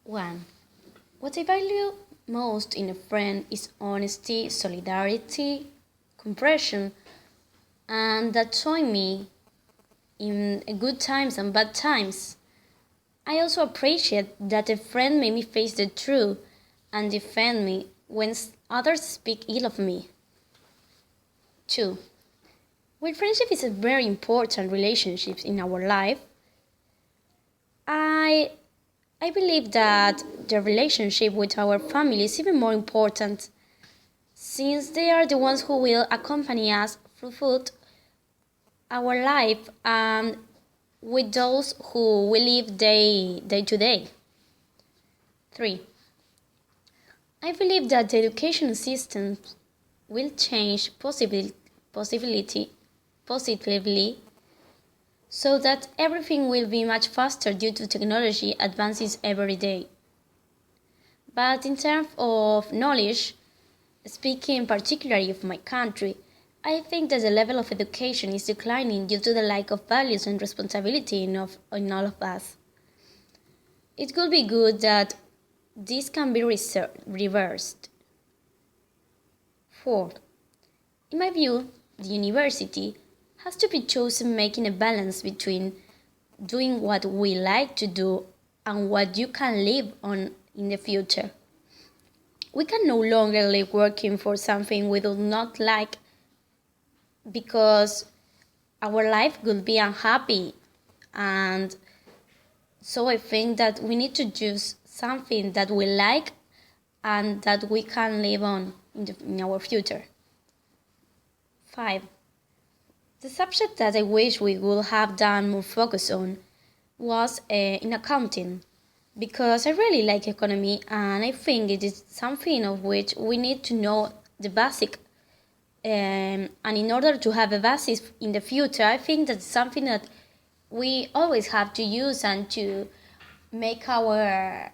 1. What I value most in a friend is honesty, solidarity, compression, and that join me in good times and bad times. I also appreciate that a friend made me face the truth and defend me when others speak ill of me. 2. While friendship is a very important relationship in our life, I believe that the relationship with our family is even more important since they are the ones who will accompany us through our life and with those who we live day to day. 3. I believe that the education system will change positively so that everything will be much faster due to technology advances every day. But in terms of knowledge, speaking particularly of my country, I think that the level of education is declining due to the lack of values and responsibility in all of us. It could be good that this can be reversed. 4. In my view, the university has to be chosen making a balance between doing what we like to do and what you can live on in the future. We can no longer live working for something we do not like because our life will be unhappy, and so I think that we need to choose something that we like and that we can live on in our future. 5. The subject that I wish we would have done more focus on was in accounting, because I really like economy and I think it is something of which we need to know the basic. And in order to have a basis in the future, I think that's something that we always have to use and to make our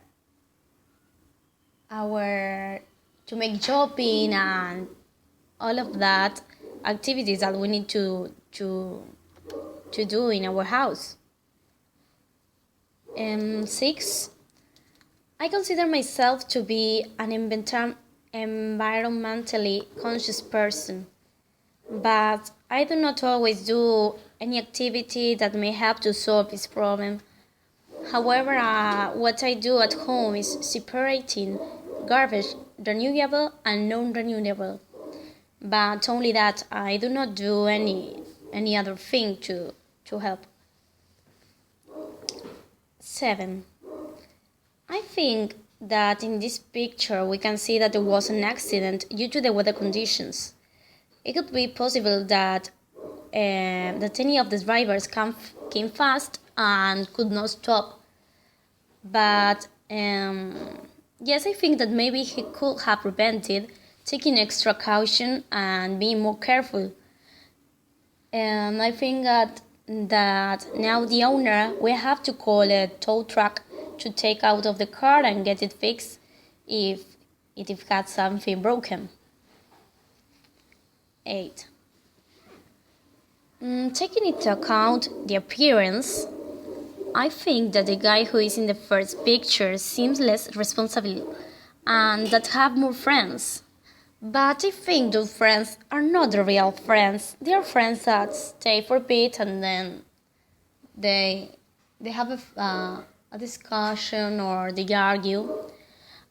to make shopping and all of that activities that we need to do in our house. 6. I consider myself to be an environmentally conscious person, but I do not always do any activity that may help to solve this problem. However, what I do at home is separating garbage, renewable and non-renewable. But only that, I do not do any other thing to help. 7. I think that in this picture we can see that there was an accident due to the weather conditions. It could be possible that any of the drivers came fast and could not stop. But yes, I think that maybe he could have prevented, taking extra caution and being more careful. And I think that now the owner will have to call a tow truck to take out of the car and get it fixed if it had something broken. 8. Taking into account the appearance, I think that the guy who is in the first picture seems less responsible and that have more friends. But I think those friends are not the real friends. They are friends that stay for a bit and then they have a discussion or they argue.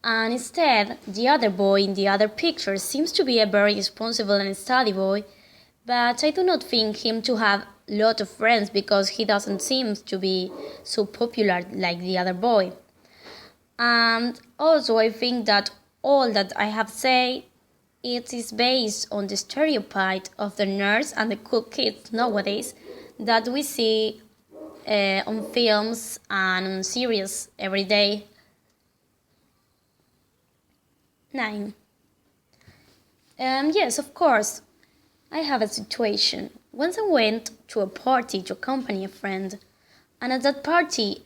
And instead, the other boy in the other picture seems to be a very responsible and study boy, but I do not think him to have a lot of friends because he doesn't seem to be so popular like the other boy. And also I think that all that I have said, it is based on the stereotype of the nerds and the cool kids nowadays that we see on films and on series every day. 9. Yes, of course, I have a situation. Once I went to a party to accompany a friend, and at that party,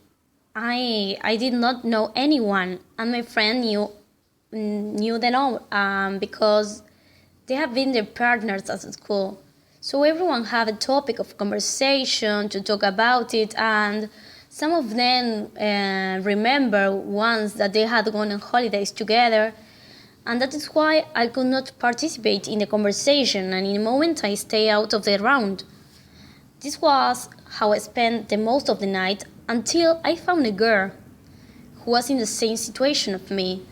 I did not know anyone, and my friend knew them all because they have been their partners at school. So everyone had a topic of conversation to talk about it, and Some of them remember once that they had gone on holidays together, and that is why I could not participate in the conversation, and in a moment I stay out of the round. This was how I spent the most of the night until I found a girl who was in the same situation of me.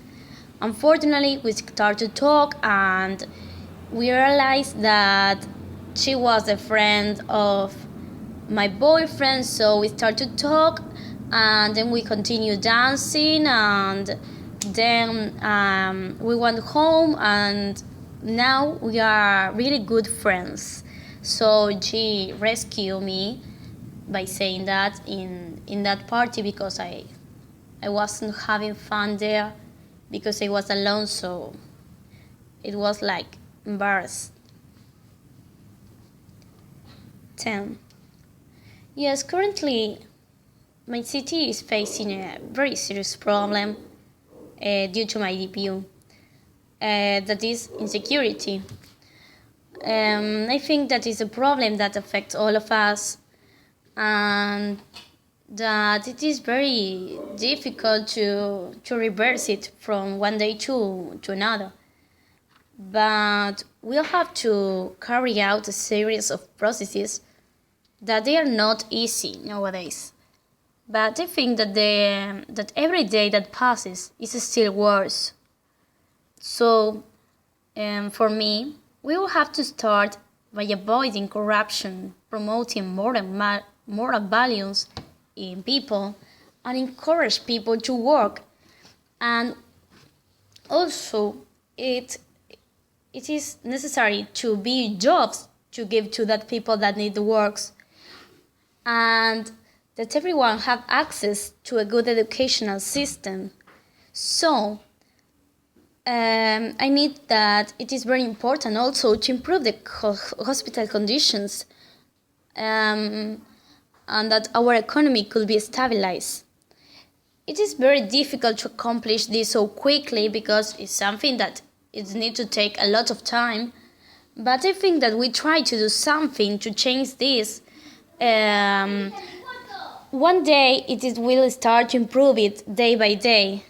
Unfortunately, we started to talk and we realized that she was a friend of my boyfriend, so we started to talk and then we continued dancing and then we went home and now we are really good friends. So she rescued me by saying that in that party because I wasn't having fun there because I was alone, so it was like embarrassed. 10. Yes, currently my city is facing a very serious problem due to my DPU. That is insecurity. I think that is a problem that affects all of us and that it is very difficult to reverse it from one day to another. But we'll have to carry out a series of processes that they are not easy nowadays. But I think that that every day that passes is still worse. So, for me, we will have to start by avoiding corruption, promoting moral values in people, and encourage people to work. And also, it is necessary to be jobs to give to that people that need the works, and that everyone have access to a good educational system. So, I need that it is very important also to improve the hospital conditions and that our economy could be stabilized. It is very difficult to accomplish this so quickly because it's something that it needs to take a lot of time. But I think that we try to do something to change this. One day it will start to improve it day by day.